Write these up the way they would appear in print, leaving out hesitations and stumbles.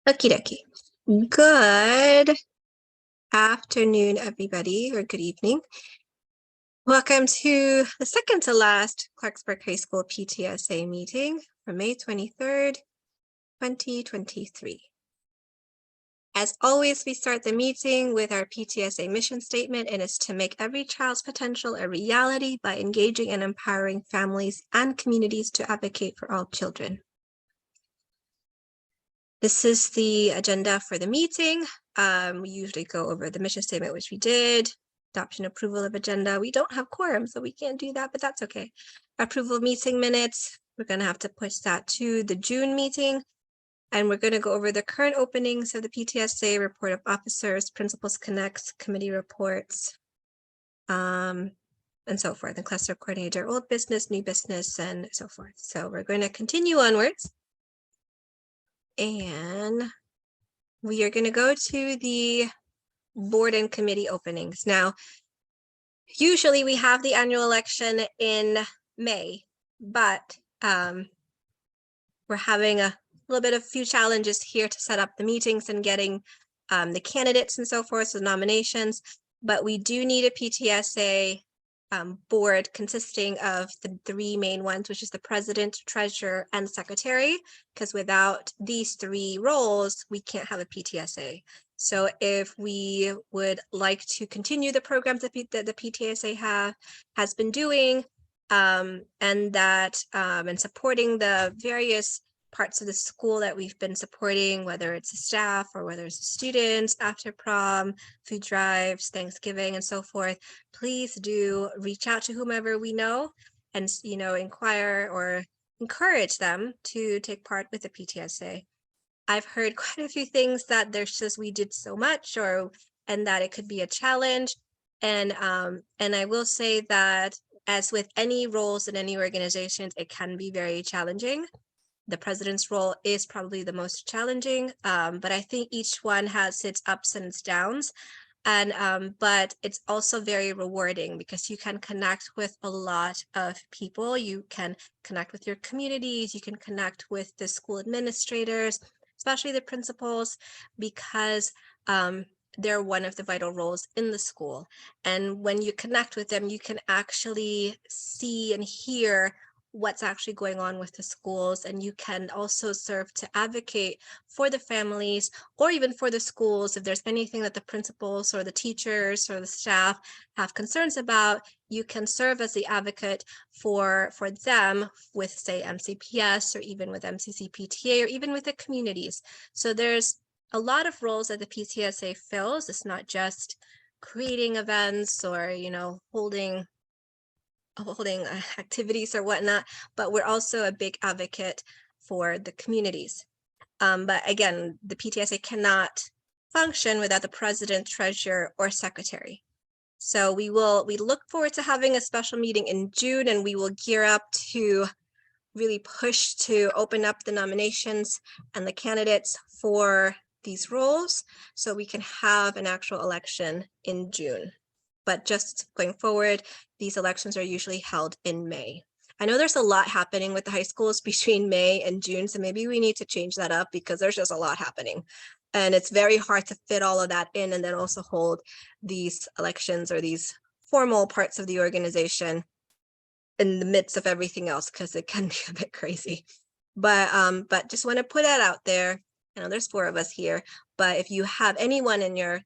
Okie dokie. Good afternoon, everybody, or good evening. Welcome to the second to last Clarksburg High School PTSA meeting for May 23rd, 2023. As always, we start the meeting with our PTSA mission statement, and it's to make every child's potential a reality by engaging and empowering families and communities to advocate for all children. This is the agenda for the meeting. We usually go over the mission statement, which we did. Adoption, approval of agenda. We don't have quorum, so we can't do that, but that's okay. Approval of meeting minutes. We're going to have to push that to the June meeting. And we're going to go over the current openings of the PTSA, report of officers, principals connect, committee reports, and so forth, and cluster coordinator, old business, new business, and so forth. So we're going to continue onwards. And we are going to go to the board and committee openings. Now, usually we have the annual election in May, but we're having a little bit of few challenges here to set up the meetings and getting the candidates and so forth, so nominations. But we do need a PTSA board consisting of the three main ones, which is the president, treasurer, and secretary, because without these three roles, we can't have a PTSA. So if we would like to continue the programs that the PTSA has been doing, and supporting the various parts of the school that we've been supporting, whether it's the staff or whether it's the students, after prom, food drives, Thanksgiving, and so forth, please do reach out to whomever we know and, inquire or encourage them to take part with the PTSA. I've heard quite a few things that there's just, we did so much, and that it could be a challenge. And I will say that as with any roles in any organizations, it can be very challenging. The president's role is probably the most challenging, but I think each one has its ups and its downs. And but it's also very rewarding because you can connect with a lot of people. You can connect with your communities. You can connect with the school administrators, especially the principals, because they're one of the vital roles in the school. And when you connect with them, you can actually see and hear what's actually going on with the schools, and you can also serve to advocate for the families or even for the schools. If there's anything that the principals or the teachers or the staff have concerns about, you can serve as the advocate for them with, say, MCPS or even with MCCPTA or even with the communities. So there's a lot of roles that the PTSA fills. It's not just creating events or, holding activities or whatnot, but we're also a big advocate for the communities. But again, the PTSA cannot function without the president, treasurer, or secretary. So we look forward to having a special meeting in June, and we will gear up to really push to open up the nominations and the candidates for these roles so we can have an actual election in June. But just going forward, these elections are usually held in May. I know there's a lot happening with the high schools between May and June, so maybe we need to change that up because there's just a lot happening. And it's very hard to fit all of that in and then also hold these elections or these formal parts of the organization in the midst of everything else, because it can be a bit crazy. But just want to put that out there. I know there's 4 of us here, but if you have anyone in your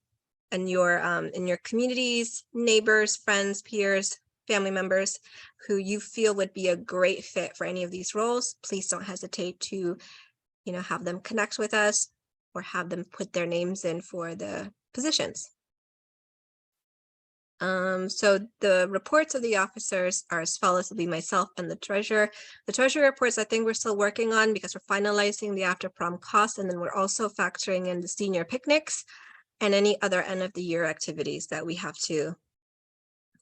communities, neighbors, friends, peers, family members who you feel would be a great fit for any of these roles, please don't hesitate to, have them connect with us or have them put their names in for the positions. So the reports of the officers are as follows. It'll be myself and the treasurer. The treasurer reports, I think we're still working on because we're finalizing the after prom costs, and then we're also factoring in the senior picnics and any other end of the year activities that we have to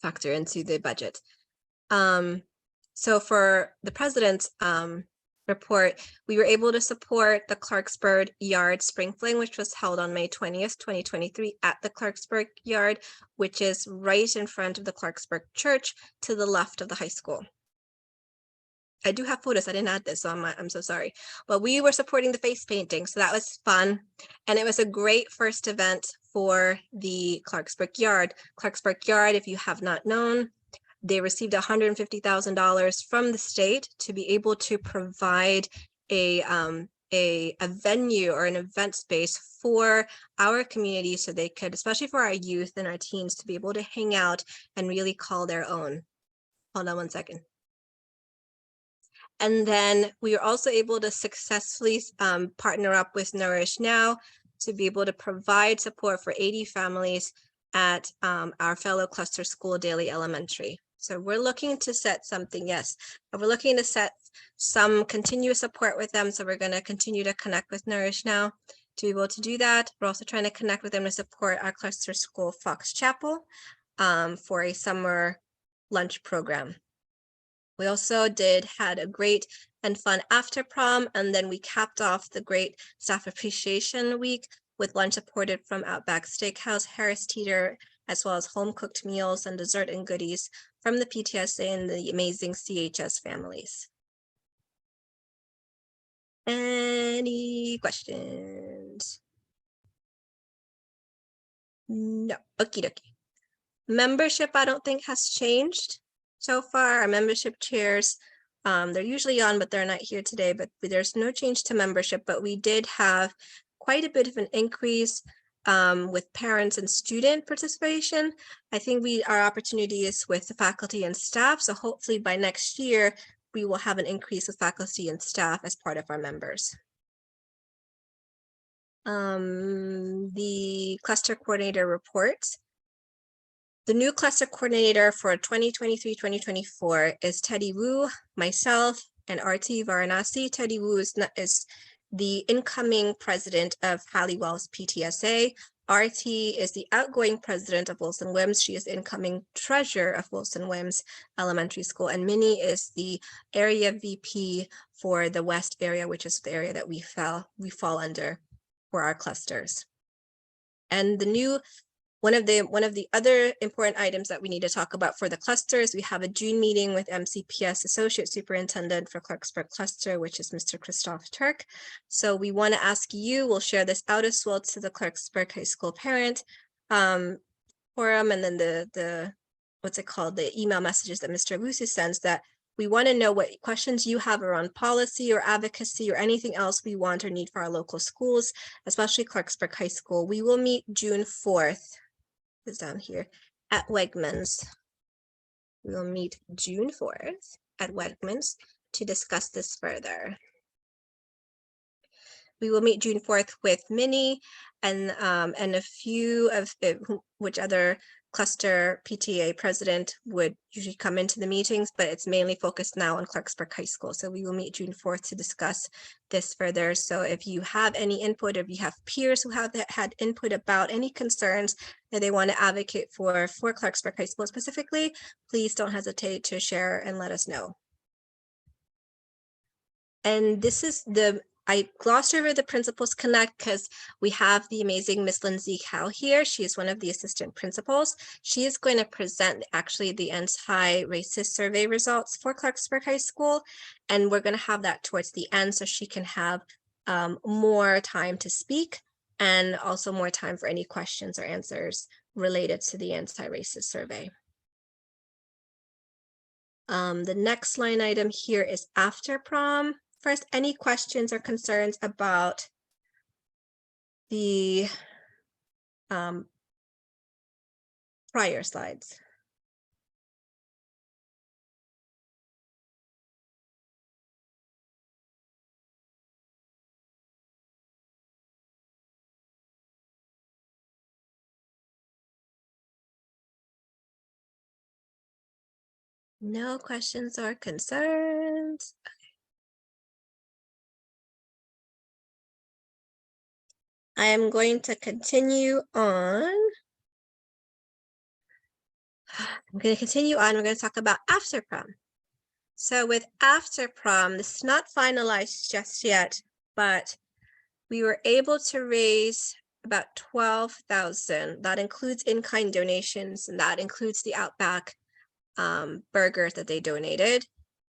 factor into the budget. So for the president's report, we were able to support the Clarksburg Yard Spring Fling, which was held on May 20th, 2023 at the Clarksburg Yard, which is right in front of the Clarksburg Church to the left of the high school. I do have photos. I didn't add this, so I'm so sorry. But we were supporting the face painting, so that was fun. And it was a great first event for the Clarksburg Yard. Clarksburg Yard, if you have not known, they received $150,000 from the state to be able to provide a venue or an event space for our community, so they could, especially for our youth and our teens, to be able to hang out and really call their own. Hold on one second. And then we are also able to successfully partner up with Nourish Now to be able to provide support for 80 families at our fellow cluster school, Daly Elementary. So we're looking to set something, yes, but we're looking to set some continuous support with them. So we're going to continue to connect with Nourish Now to be able to do that. We're also trying to connect with them to support our cluster school, Fox Chapel, for a summer lunch program. We also had a great and fun after prom, and then we capped off the great staff appreciation week with lunch supported from Outback Steakhouse, Harris Teeter, as well as home cooked meals and dessert and goodies from the PTSA and the amazing CHS families. Any questions? No, okie dokie. Membership, I don't think has changed so far. Our membership chairs, they're usually on, but they're not here today, but there's no change to membership, but we did have quite a bit of an increase with parents and student participation. I think our opportunity is with the faculty and staff. So hopefully by next year, we will have an increase with faculty and staff as part of our members. The cluster coordinator reports. The new cluster coordinator for 2023-2024 is Teddy Wu, myself, and RT Varanasi. Teddy Wu is the incoming president of Halliwell's PTSA. RT is the outgoing president of Wilson Wims. She is the incoming treasurer of Wilson Wims Elementary School. And Minnie is the area VP for the West area, which is the area that we fall under for our clusters. And the new one of the other important items that we need to talk about for the clusters, we have a June meeting with MCPS Associate Superintendent for Clarksburg Cluster, which is Mr. Christoph Turk. So we want to ask you, we'll share this out as well to the Clarksburg High School parent forum, and then the what's it called, the email messages that Mr. Lucy sends, that we want to know what questions you have around policy or advocacy or anything else we want or need for our local schools, especially Clarksburg High School. We will meet June 4th. Is down here at Wegmans. We will meet June 4th at Wegmans to discuss this further. We will meet June 4th with Minnie and a few of which other cluster PTA president would usually come into the meetings, but it's mainly focused now on Clarksburg High School. So we will meet June 4th to discuss this further. So if you have any input, if you have peers who have had input about any concerns that they want to advocate for Clarksburg High School specifically, please don't hesitate to share and let us know. And this is I glossed over the Principals Connect because we have the amazing Miss Lindsay Cow here. She is one of the assistant principals. She is going to present actually the anti-racist survey results for Clarksburg High School. And we're going to have that towards the end so she can have more time to speak and also more time for any questions or answers related to the anti-racist survey. The next line item here is after prom. First, any questions or concerns about the prior slides? No questions or concerns. I am going to continue on. We're going to talk about after prom. So with after prom, this is not finalized just yet, but we were able to raise about $12,000. That includes in-kind donations, and that includes the Outback burgers that they donated.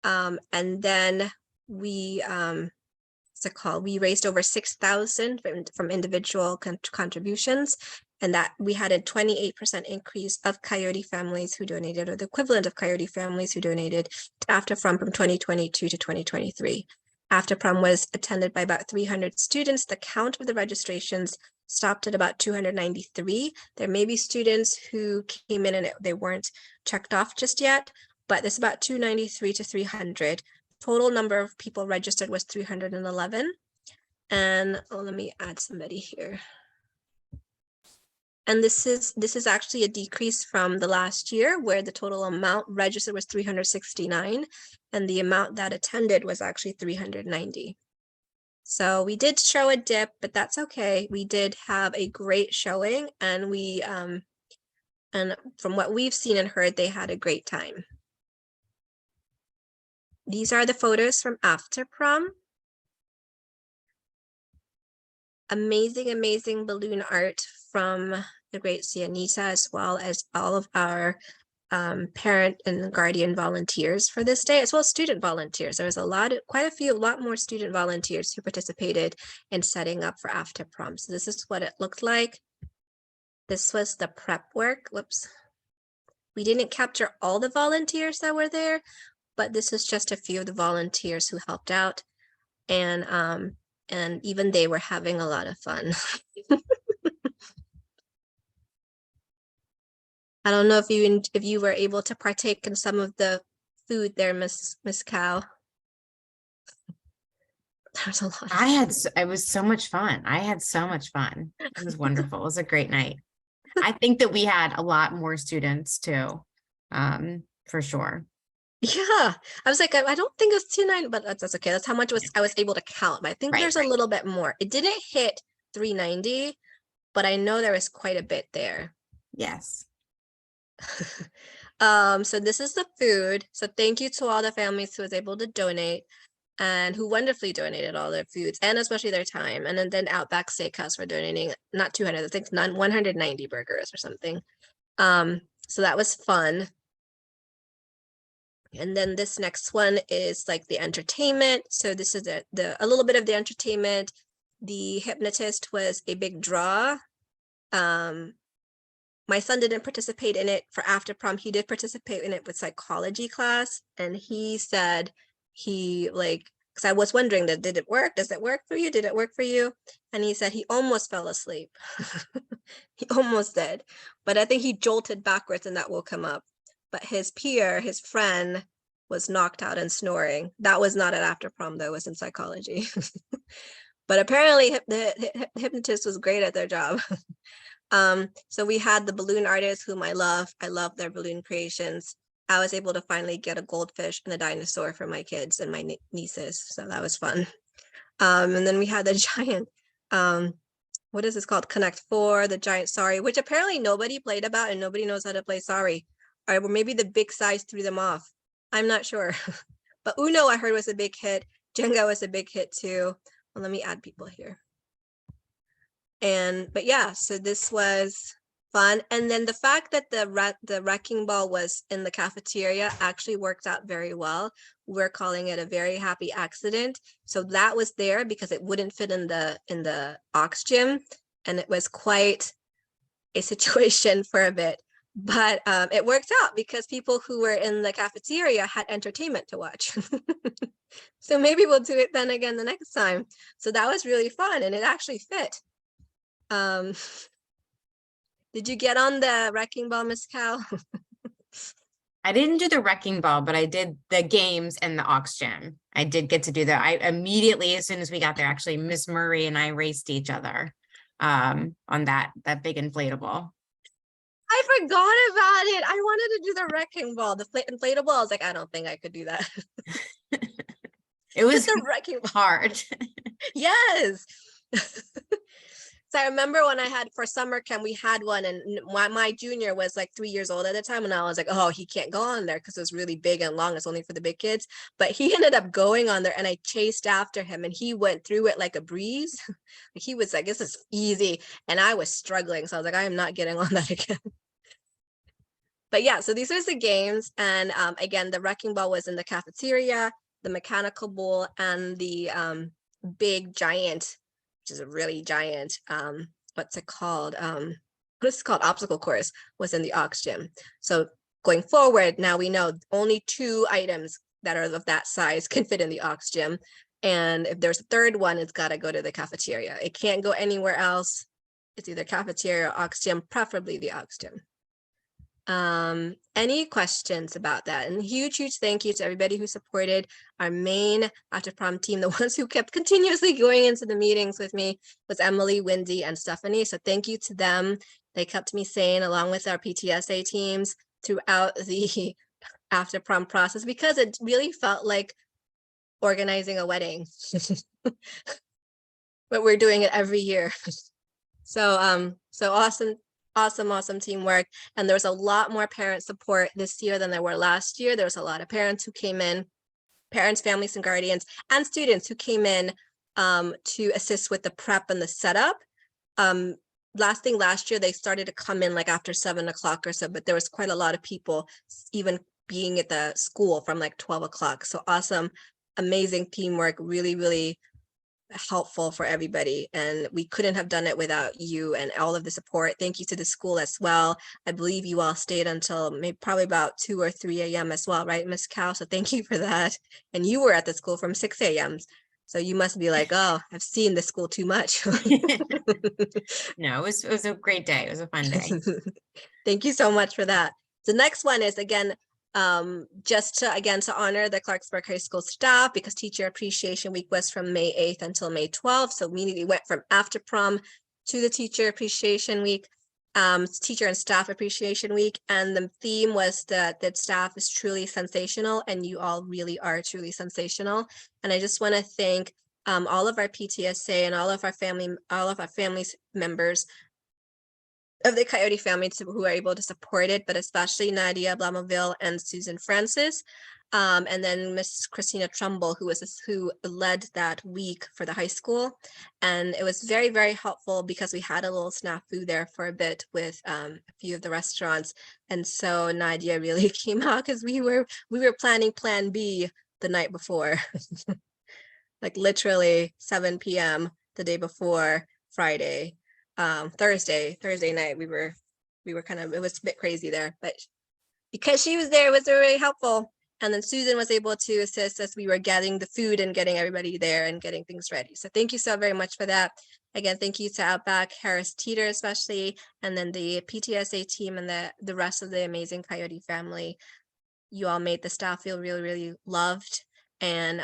And then we, what's it called? We raised over 6,000 from individual contributions, and that we had a 28% increase of Coyote families who donated, or the equivalent of Coyote families who donated to After Prom from 2022 to 2023. After Prom was attended by about 300 students. The count of the registrations stopped at about 293. There may be students who came in and they weren't checked off just yet, but there's about 293 to 300. Total number of people registered was 311. And let me add somebody here. And this is actually a decrease from the last year, where the total amount registered was 369, and the amount that attended was actually 390. So we did show a dip, but that's okay. We did have a great showing, and we and from what we've seen and heard, they had a great time. These are the photos from After Prom. Amazing, amazing balloon art from the great Cianita, as well as all of our parent and guardian volunteers for this day, as well as student volunteers. There was a lot more student volunteers who participated in setting up for After Prom. So this is what it looked like. This was the prep work. Whoops. We didn't capture all the volunteers that were there, but this is just a few of the volunteers who helped out. And even they were having a lot of fun. I don't know if you were able to partake in some of the food there, Miss Cow. There was a lot. It was so much fun. I had so much fun. It was wonderful. It was a great night. I think that we had a lot more students too, for sure. Yeah, I was like, I don't think it was 290, but that's okay. That's how much I was able to count. But I think there's a little bit more. It didn't hit 390, but I know there was quite a bit there. Yes. So this is the food. So thank you to all the families who was able to donate and who wonderfully donated all their foods and especially their time. And then Outback Steakhouse for donating not 200, I think 190 burgers or something. So that was fun. And then this next one is like the entertainment. So this is a little bit of the entertainment. The hypnotist was a big draw. My son didn't participate in it for After Prom. He did participate in it with psychology class. And he said because I was wondering that, did it work? Does it work for you? Did it work for you? And he said he almost fell asleep. He almost did. But I think he jolted backwards and that woke him up. But his peer, his friend, was knocked out and snoring. That was not at After Prom, though. It was in psychology. But apparently the hypnotist was great at their job. So we had the balloon artists whom I love. I love their balloon creations. I was able to finally get a goldfish and a dinosaur for my kids and my nieces. So that was fun. And then we had the giant, what is this called? Connect Four, the giant Sorry, which apparently nobody played about and nobody knows how to play Sorry. Or maybe the big size threw them off. I'm not sure. But Uno, I heard, was a big hit. Jenga was a big hit too. Well, let me add people here. But yeah, so this was fun. And then the fact that the wrecking ball was in the cafeteria actually worked out very well. We're calling it a very happy accident. So that was there because it wouldn't fit in the aux gym, and it was quite a situation for a bit. But it worked out because people who were in the cafeteria had entertainment to watch. So maybe we'll do it then again the next time. So that was really fun, and it actually fit. Did you get on the wrecking ball, Miss Cal? I didn't do the wrecking ball, but I did the games and the aux gym. I did get to do that. I immediately, as soon as we got there, actually, Miss Murray and I raced each other on that big inflatable. I forgot about it. I wanted to do the wrecking ball, the inflatable. I was like, I don't think I could do that. It was the wrecking ball. Hard. Yes. So I remember when I had for summer camp, we had one, and my junior was like 3 years old at the time, and I was like, oh, he can't go on there because it was really big and long. It's only for the big kids. But he ended up going on there, and I chased after him, and he went through it like a breeze. He was like, this is easy, and I was struggling. So I was like, I am not getting on that again. But yeah, so these are the games. And again, the wrecking ball was in the cafeteria, the mechanical bull, and the big giant, which is a really giant, what's it called? What's it called? Obstacle course was in the aux gym. So going forward, now we know only 2 items that are of that size can fit in the aux gym. And if there's a third one, it's got to go to the cafeteria. It can't go anywhere else. It's either cafeteria or aux gym, preferably the aux gym. Any questions about that? And huge thank you to everybody who supported our main after prom team. The ones who kept continuously going into the meetings with me was Emily, Wendy, and Stephanie. So thank you to them. They kept me sane along with our PTSA teams throughout the after prom process, because it really felt like organizing a wedding. But we're doing it every year. So awesome teamwork. And there was a lot more parent support this year than there were last year. There was a lot of parents who came in, parents, families, and guardians, and students who came in to assist with the prep and the setup. Last year, they started to come in like after 7 o'clock or so, but there was quite a lot of people even being at the school from like 12 o'clock. So awesome, amazing teamwork, really helpful for everybody, and we couldn't have done it without you and all of the support. Thank you to the school as well. I believe you all stayed until maybe probably about 2 or 3 a.m. as well, right, Miss Cow? So thank you for that. And you were at the school from 6 a.m. So you must be like, oh, I've seen the school too much. No, it was a great day. It was a fun day. Thank you so much for that. The next one is again, just to honor the Clarksburg High School staff, because Teacher Appreciation Week was from May 8th until May 12th. So we immediately went from after prom to the Teacher Appreciation Week, Teacher and Staff Appreciation Week. And the theme was that staff is truly sensational, and you all really are truly sensational. And I just want to thank all of our PTSA and all of our families members of the Coyote family who are able to support it, but especially Nadia Blamoville and Susan Francis. And then Miss Christina Trumbull, who led that week for the high school. And it was very helpful because we had a little snafu there for a bit with a few of the restaurants. And so Nadia really came out, because we were planning plan B the night before. Like literally 7 p.m. the day before Friday. Thursday night, we were kind of, it was a bit crazy there, but because she was there, it was really helpful. And then Susan was able to assist as we were getting the food and getting everybody there and getting things ready. So thank you so very much for that. Again, thank you to Outback, Harris Teeter especially, and then the PTSA team and the rest of the amazing Coyote family. You all made the staff feel really loved and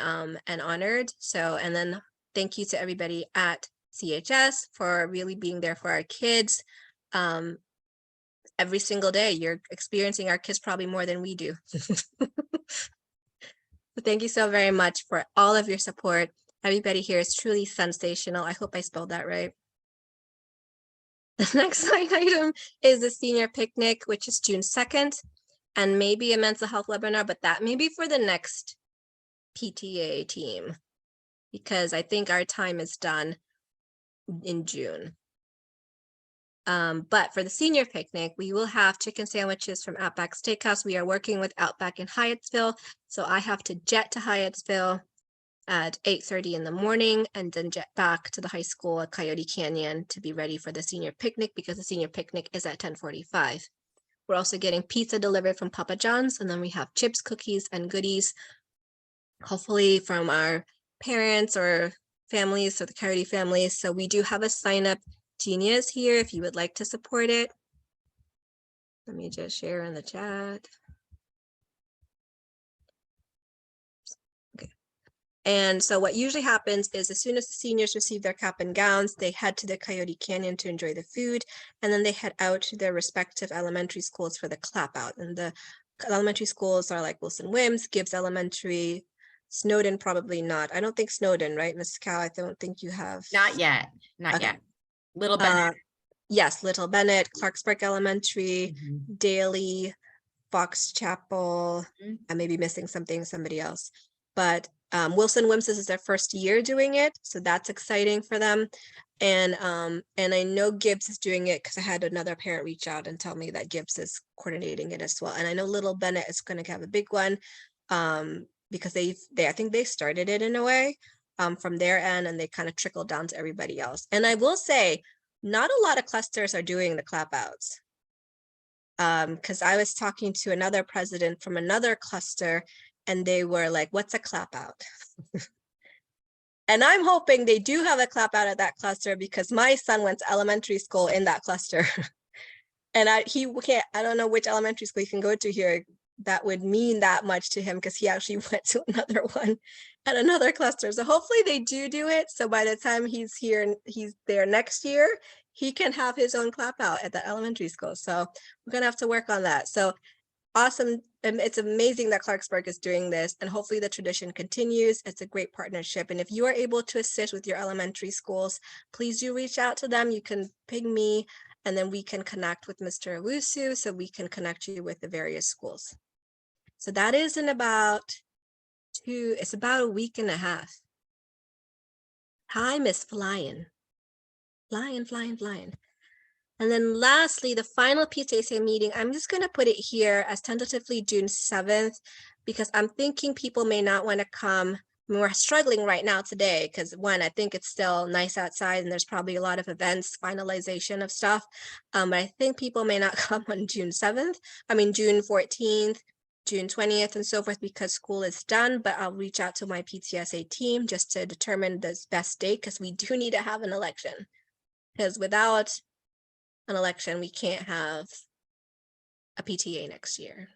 honored. So, and then thank you to everybody at CHS for really being there for our kids. Every single day, you're experiencing our kids probably more than we do. Thank you so very much for all of your support. Everybody here is truly sensational. I hope I spelled that right. The next item is the senior picnic, which is June 2nd, and maybe a mental health webinar, but that may be for the next PTA team, because I think our time is done in June. But for the senior picnic, we will have chicken sandwiches from Outback Steakhouse. We are working with Outback in Hyattsville, so I have to jet to Hyattsville at 8:30 in the morning and then jet back to the high school at Coyote Canyon to be ready for the senior picnic, because the senior picnic is at 10:45. We're also getting pizza delivered from Papa John's, and then we have chips, cookies, and goodies, hopefully from our parents or families, so the Coyote families. So we do have a sign up. Genia is here if you would like to support it. Let me just share in the chat. Okay. And so what usually happens is as soon as the seniors receive their cap and gowns, they head to the Coyote Canyon to enjoy the food, and then they head out to their respective elementary schools for the clap out. And the elementary schools are like Wilson Wims, Gibbs Elementary, Snowden, probably not. I don't think Snowden, right, Ms. Cow? I don't think you have. Not yet. Little Bennett. Yes, Little Bennett, Clarksburg Elementary, Daly, Fox Chapel. I may be missing somebody else. But Wilson Wimses is their first year doing it, so that's exciting for them. And I know Gibbs is doing it because I had another parent reach out and tell me that Gibbs is coordinating it as well. And I know Little Bennett is going to have a big one because they I think they started it in a way from their end, and they kind of trickled down to everybody else. And I will say, not a lot of clusters are doing the clap outs. Because I was talking to another president from another cluster, and they were like, what's a clap out? And I'm hoping they do have a clap out at that cluster, because my son went to elementary school in that cluster. And I don't know which elementary school he can go to here that would mean that much to him, because he actually went to another one at another cluster. So hopefully they do it. So by the time he's here and he's there next year, he can have his own clap out at the elementary school. So we're gonna have to work on that. So awesome. It's amazing that Clarksburg is doing this, and hopefully the tradition continues. It's a great partnership. And if you are able to assist with your elementary schools, please do reach out to them. You can ping me, and then we can connect with Mr. Owusu so we can connect you with the various schools. So that is in it's about a week and a half. Time is flying. Flying. And then lastly, the final PTSA meeting, I'm just going to put it here as tentatively June 7th, because I'm thinking people may not want to come. I mean, we're struggling right now today because, one, I think it's still nice outside and there's probably a lot of events, finalization of stuff. But I think people may not come on June 14th, June 20th, and so forth, because school is done. But I'll reach out to my PTSA team just to determine the best date, because we do need to have an election. Because without an election, we can't have a PTA next year.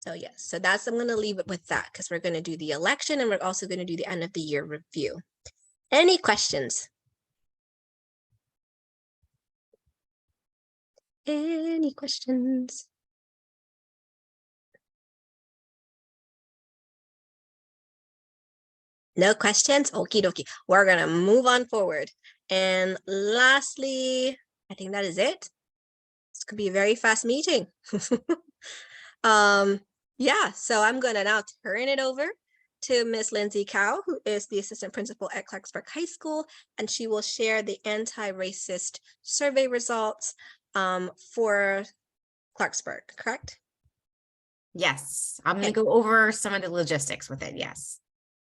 So yes, so I'm going to leave it with that, because we're going to do the election and we're also going to do the end of the year review. Any questions? Any questions? No questions? Okie dokie. We're going to move on forward. And lastly, I think that is it. This could be a very fast meeting. Yeah, so I'm going to now turn it over to Ms. Lindsay Cow, who is the assistant principal at Clarksburg High School, and she will share the anti-racist survey results for Clarksburg, correct? Yes, I'm going to go over some of the logistics with it. Yes.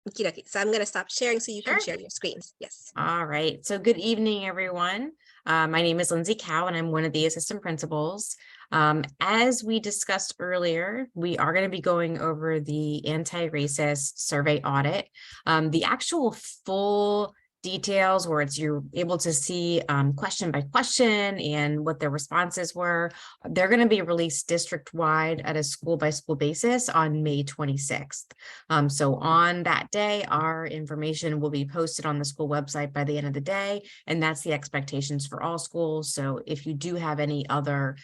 Okie dokie. So I'm going to stop sharing so you can Sure. share your screens. Yes. All right. So good evening, everyone. My name is Lindsay Cow, and I'm one of the assistant principals. As we discussed earlier, we are going to be going over the anti-racist survey audit. The actual full details, where you're able to see question by question and what their responses were, they're going to be released district-wide at a school-by-school basis on May 26th. So on that day, our information will be posted on the school website by the end of the day, and that's the expectations for all schools. So if you do have any other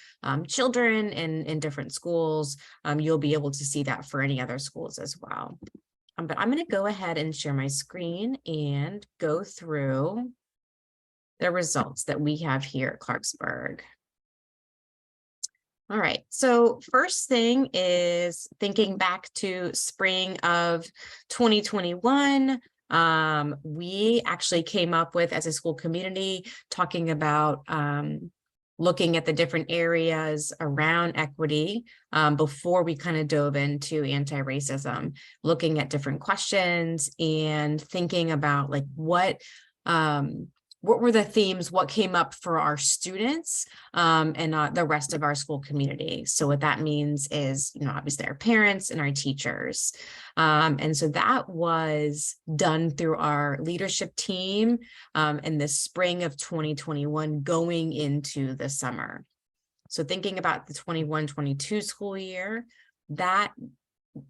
children in different schools, you'll be able to see that for any other schools as well. But I'm going to go ahead and share my screen and go through the results that we have here at Clarksburg. All right, so first thing is thinking back to spring of 2021. We actually came up with, as a school community, talking about looking at the different areas around equity before we kind of dove into anti-racism, looking at different questions and thinking about like what were the themes, what came up for our students and the rest of our school community. So what that means is, obviously our parents and our teachers. And so that was done through our leadership team in the spring of 2021 going into the summer. So thinking about the 21-22 school year, that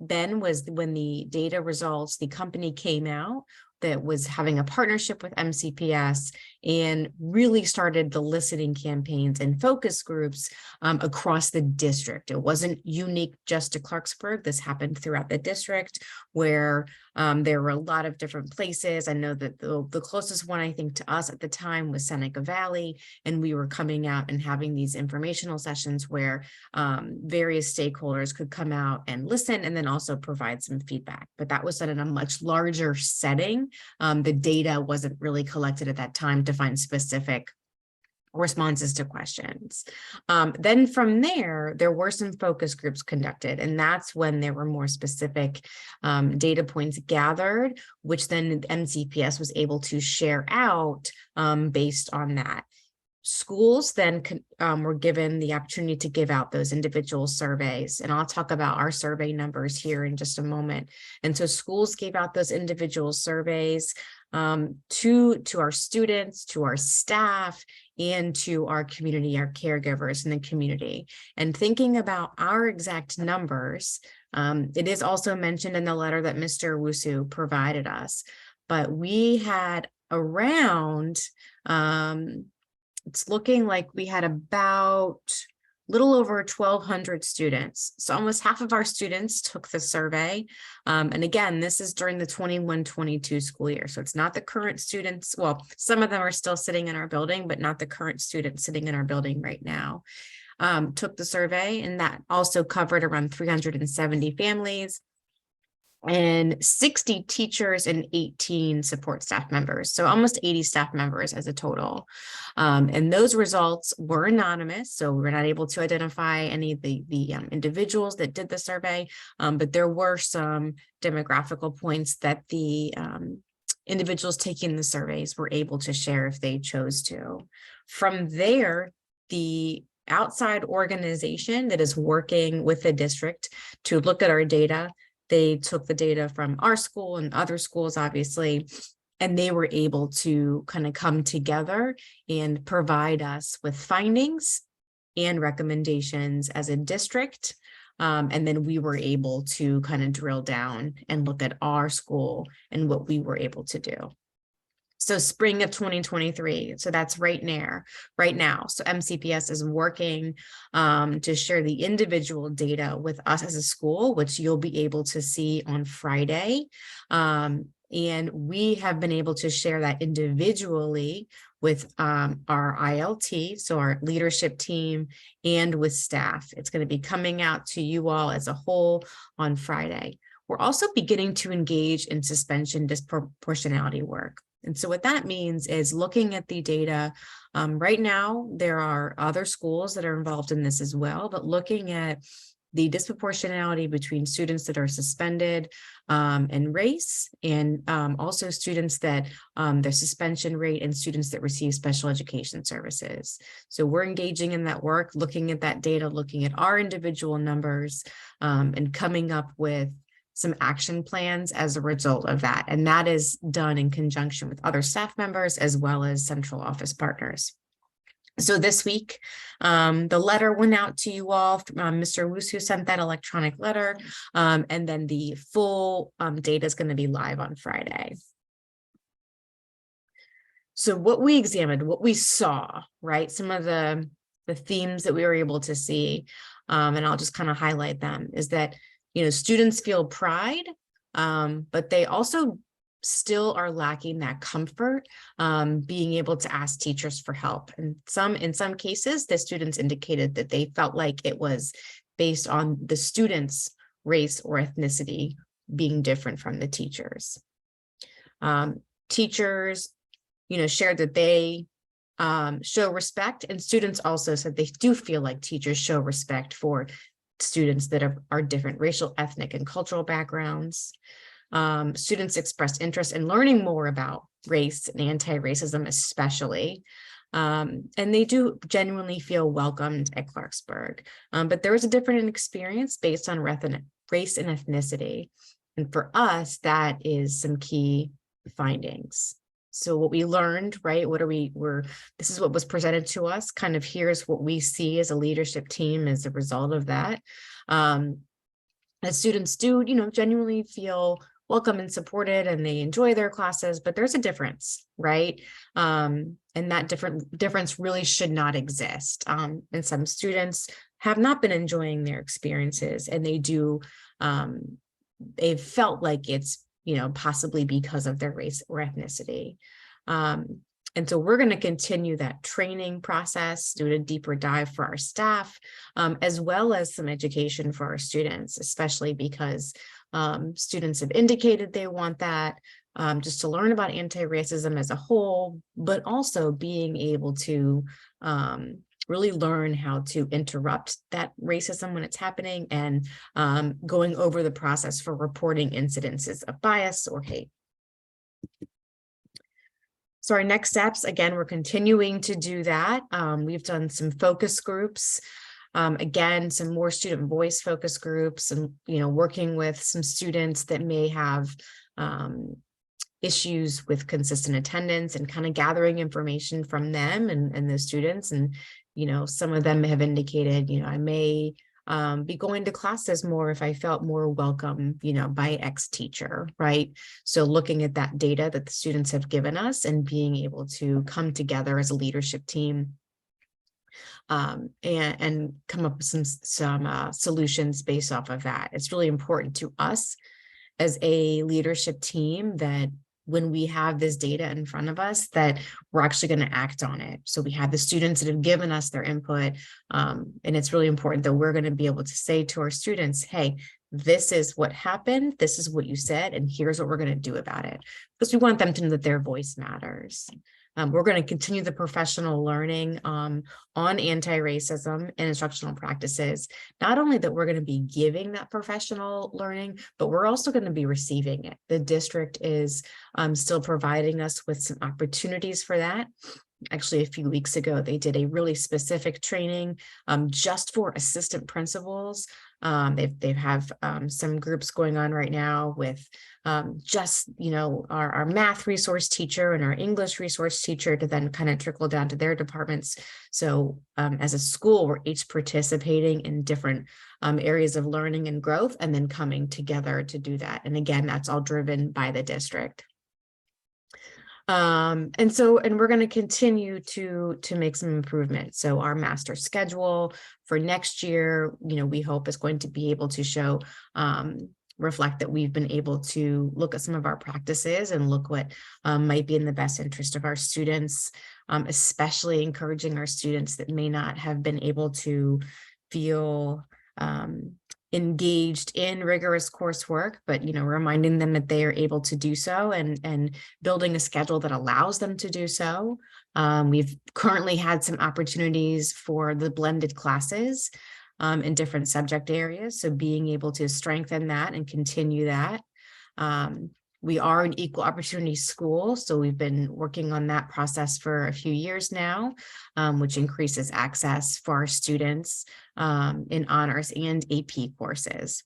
then was when the data results, the company came out that was having a partnership with MCPS and really started the listening campaigns and focus groups across the district. It wasn't unique just to Clarksburg. This happened throughout the district, where there were a lot of different places. I know that the closest one, I think, to us at the time was Seneca Valley, and we were coming out and having these informational sessions where various stakeholders could come out and listen and then also provide some feedback. But that was done in a much larger setting. The data wasn't really collected at that time to find specific responses to questions. Then from there were some focus groups conducted, and that's when there were more specific data points gathered, which then MCPS was able to share out based on that. Schools then were given the opportunity to give out those individual surveys, and I'll talk about our survey numbers here in just a moment. And so schools gave out those individual surveys to our students, to our staff, and to our community, our caregivers in the community. And thinking about our exact numbers, it is also mentioned in the letter that Mr. Wusu provided us, but we had around, it's looking like we had about little over 1,200 students. So almost half of our students took the survey. And again, this is during the 21-22 school year. So it's not the current students. Well, some of them are still sitting in our building, but not the current students sitting in our building right now. Took the survey, and that also covered around 370 families and 60 teachers and 18 support staff members. So almost 80 staff members as a total. And those results were anonymous, so we're not able to identify any of the individuals that did the survey, but there were some demographical points that the individuals taking the surveys were able to share if they chose to. From there, the outside organization that is working with the district to look at our data, they took the data from our school and other schools, obviously, and they were able to kind of come together and provide us with findings and recommendations as a district. And then we were able to kind of drill down and look at our school and what we were able to do. So spring of 2023, so that's right now. So MCPS is working to share the individual data with us as a school, which you'll be able to see on Friday. And we have been able to share that individually with our ILT, so our leadership team, and with staff. It's going to be coming out to you all as a whole on Friday. We're also beginning to engage in suspension disproportionality work. And so what that means is looking at the data. Right now, there are other schools that are involved in this as well, but looking at the disproportionality between students that are suspended and race, and also students that their suspension rate, and students that receive special education services. So we're engaging in that work, looking at that data, looking at our individual numbers, and coming up with some action plans as a result of that. And that is done in conjunction with other staff members as well as central office partners. So this week, the letter went out to you all. Mr. Wusu sent that electronic letter, and then the full data is going to be live on Friday. So what we examined, what we saw, right? Some of the themes that we were able to see, and I'll just kind of highlight them, is that students feel pride, but they also still are lacking that comfort, being able to ask teachers for help. And in some cases, the students indicated that they felt like it was based on the students' race or ethnicity being different from the teachers. Teachers, shared that they show respect, and students also said they do feel like teachers show respect for students that are different racial, ethnic, and cultural backgrounds. Students expressed interest in learning more about race and anti-racism especially. And they do genuinely feel welcomed at Clarksburg. But there was a different experience based on race and ethnicity. And for us, that is some key findings. So what we learned, right? This is what was presented to us. Kind of here's what we see as a leadership team as a result of that. As students do, genuinely feel welcome and supported and they enjoy their classes, but there's a difference, right? And that difference really should not exist. And some students have not been enjoying their experiences, and they've felt like it's, possibly because of their race or ethnicity. And so we're going to continue that training process, do a deeper dive for our staff, as well as some education for our students, especially because students have indicated they want that, just to learn about anti-racism as a whole, but also being able to really learn how to interrupt that racism when it's happening, and going over the process for reporting incidences of bias or hate. So our next steps, again, we're continuing to do that. We've done some focus groups, again, some more student voice focus groups, and, working with some students that may have issues with consistent attendance, and kind of gathering information from them and the students. And, some of them have indicated, I may be going to classes more if I felt more welcome, by X teacher, right? So looking at that data that the students have given us and being able to come together as a leadership team, and come up with some solutions based off of that. It's really important to us as a leadership team that when we have this data in front of us, that we're actually going to act on it. So we have the students that have given us their input, and it's really important that we're going to be able to say to our students, hey, this is what happened, this is what you said, and here's what we're going to do about it. Because we want them to know that their voice matters. We're going to continue the professional learning on anti-racism and instructional practices. Not only that we're going to be giving that professional learning, but we're also going to be receiving it. The district is still providing us with some opportunities for that. Actually, a few weeks ago, they did a really specific training just for assistant principals. They have some groups going on right now with just, our math resource teacher and our English resource teacher, to then kind of trickle down to their departments. So as a school, we're each participating in different areas of learning and growth, and then coming together to do that. And again, that's all driven by the district. And we're going to continue to make some improvements. So our master schedule for next year, we hope is going to be able to show, reflect that we've been able to look at some of our practices and look what might be in the best interest of our students, especially encouraging our students that may not have been able to feel engaged in rigorous coursework, but reminding them that they are able to do so, and building a schedule that allows them to do so. We've currently had some opportunities for the blended classes in different subject areas, so being able to strengthen that and continue that. We are an equal opportunity school, so we've been working on that process for a few years now, which increases access for our students in honors and AP courses.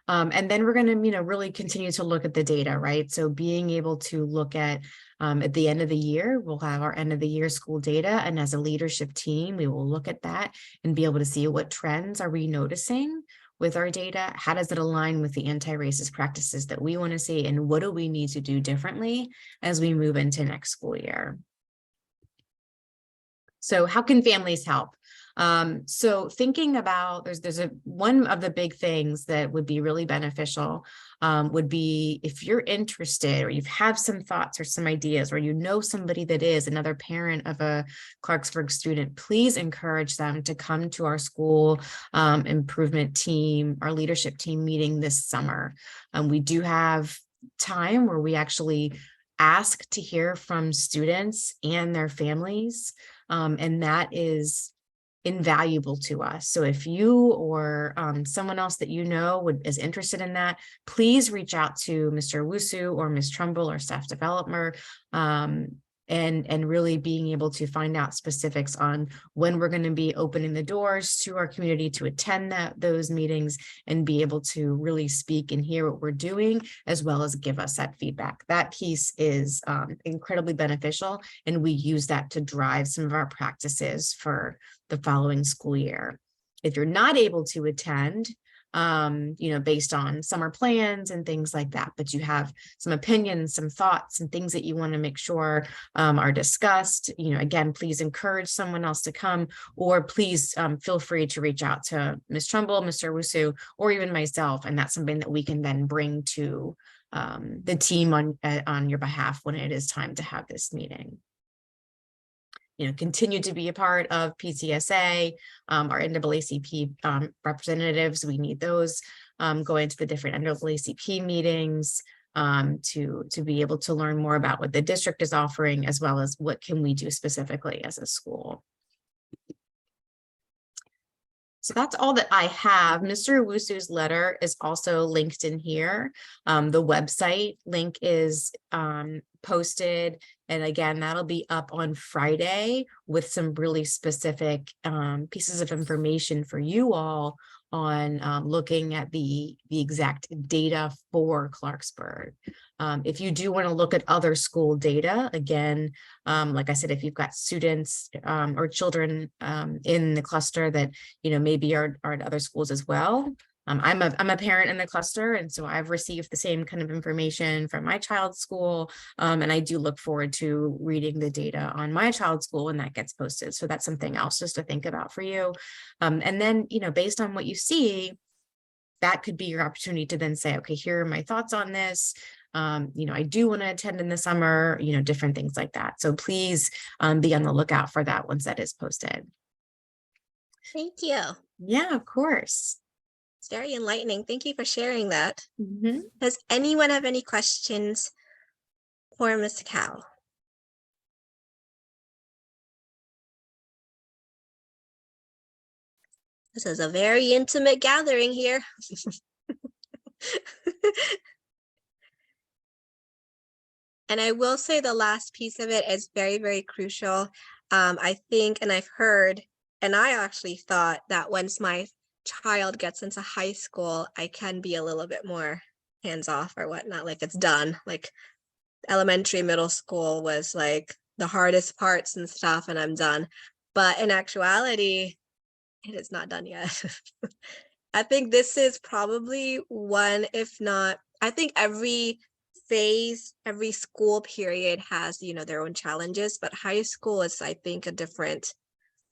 And then we're going to, really continue to look at the data, right? So being able to look at the end of the year, we'll have our end of the year school data. And as a leadership team, we will look at that and be able to see what trends are we noticing with our data. How does it align with the anti-racist practices that we want to see? And what do we need to do differently as we move into next school year? So how can families help? So thinking about, one of the big things that would be really beneficial would be if you're interested, or you have some thoughts or some ideas, or somebody that is another parent of a Clarksburg student, please encourage them to come to our school improvement team, our leadership team meeting this summer. We do have time where we actually ask to hear from students and their families, and that is invaluable to us. So if you or someone else that is interested in that, please reach out to Mr. Wusu or Ms. Trumbull or staff developer, and really being able to find out specifics on when we're going to be opening the doors to our community to attend those meetings, and be able to really speak and hear what we're doing, as well as give us that feedback. That piece is incredibly beneficial, and we use that to drive some of our practices for the following school year. If you're not able to attend, based on summer plans and things like that. But you have some opinions, some thoughts, and things that you want to make sure are discussed. Again, please encourage someone else to come, or please feel free to reach out to Ms. Trumbull, Mr. Wusu, or even myself. And that's something that we can then bring to the team on your behalf when it is time to have this meeting. Continue to be a part of PTSA, our NAACP representatives. We need those going to the different NAACP meetings to be able to learn more about what the district is offering, as well as what can we do specifically as a school. So that's all that I have. Mr. Wusu's letter is also linked in here. The website link is posted. And again, that'll be up on Friday with some really specific pieces of information for you all on looking at the exact data for Clarksburg. If you do want to look at other school data, again, like I said, if you've got students or children in the cluster that maybe are at other schools as well. I'm a parent in the cluster, and so I've received the same kind of information from my child's school, and I do look forward to reading the data on my child's school when that gets posted. So that's something else just to think about for you. And then, based on what you see, that could be your opportunity to then say, okay, here are my thoughts on this. I do want to attend in the summer, different things like that. So please be on the lookout for that once that is posted. Thank you. Yeah, of course. It's very enlightening. Thank you for sharing that. Mm-hmm. Does anyone have any questions for Ms. Cow? This is a very intimate gathering here. And I will say the last piece of it is very, very crucial. I think, and I've heard, and I actually thought that once my child gets into high school, I can be a little bit more hands off or whatnot, like it's done. Like elementary, middle school was like the hardest parts and stuff, and I'm done. But in actuality, it is not done yet. I think this is probably one, if not, I think every phase, every school period has, their own challenges, but high school is, I think, a different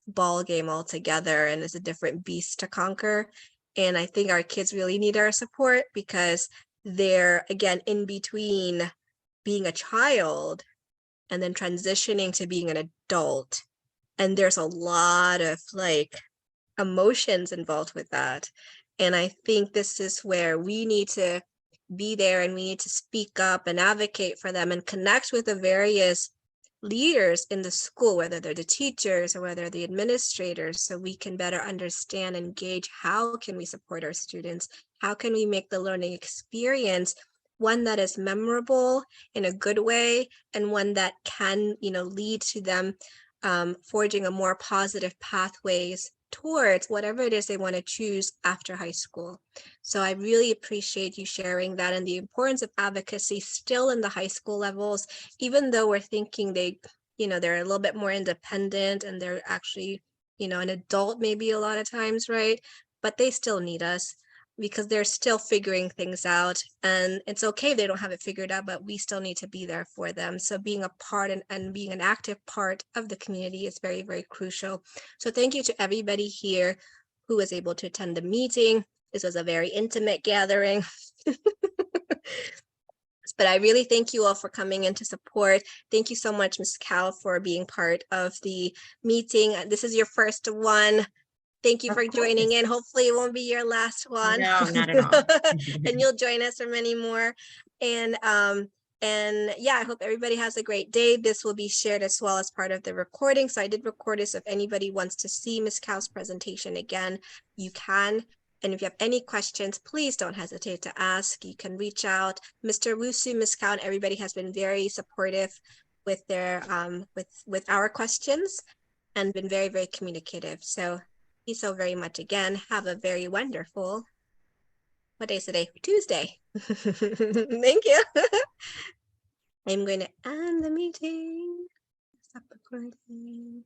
ball game altogether, and it's a different beast to conquer. And I think our kids really need our support because they're, again, in between being a child and then transitioning to being an adult. And there's a lot of emotions involved with that. And I think this is where we need to be there, and we need to speak up and advocate for them and connect with the various leaders in the school, whether they're the teachers or whether the administrators, so we can better understand and gauge how can we support our students, how can we make the learning experience one that is memorable in a good way, and one that can lead to them forging a more positive pathways towards whatever it is they want to choose after high school. So I really appreciate you sharing that, and the importance of advocacy still in the high school levels, even though we're thinking they're a little bit more independent and they're actually, an adult maybe a lot of times, right? But they still need us because they're still figuring things out, and it's okay if they don't have it figured out, but we still need to be there for them. So being a part and being an active part of the community is very, very crucial. So thank you to everybody here who was able to attend the meeting. This was a very intimate gathering. But I really thank you all for coming in to support. Thank you so much, Ms. Cal, for being part of the meeting. This is your first one. Thank you for joining in. Hopefully it won't be your last one. No, not at all. And you'll join us for many more. And yeah, I hope everybody has a great day. This will be shared as well as part of the recording. So I did record this. If anybody wants to see Ms. Cow's presentation again, you can. And if you have any questions, please don't hesitate to ask. You can reach out. Mr. Wusu, Ms. Cow, and everybody has been very supportive with their with our questions and been very, very communicative. So thank you so very much again. Have a very wonderful, what day is today? Tuesday. Thank you. I'm going to end the meeting. Stop recording.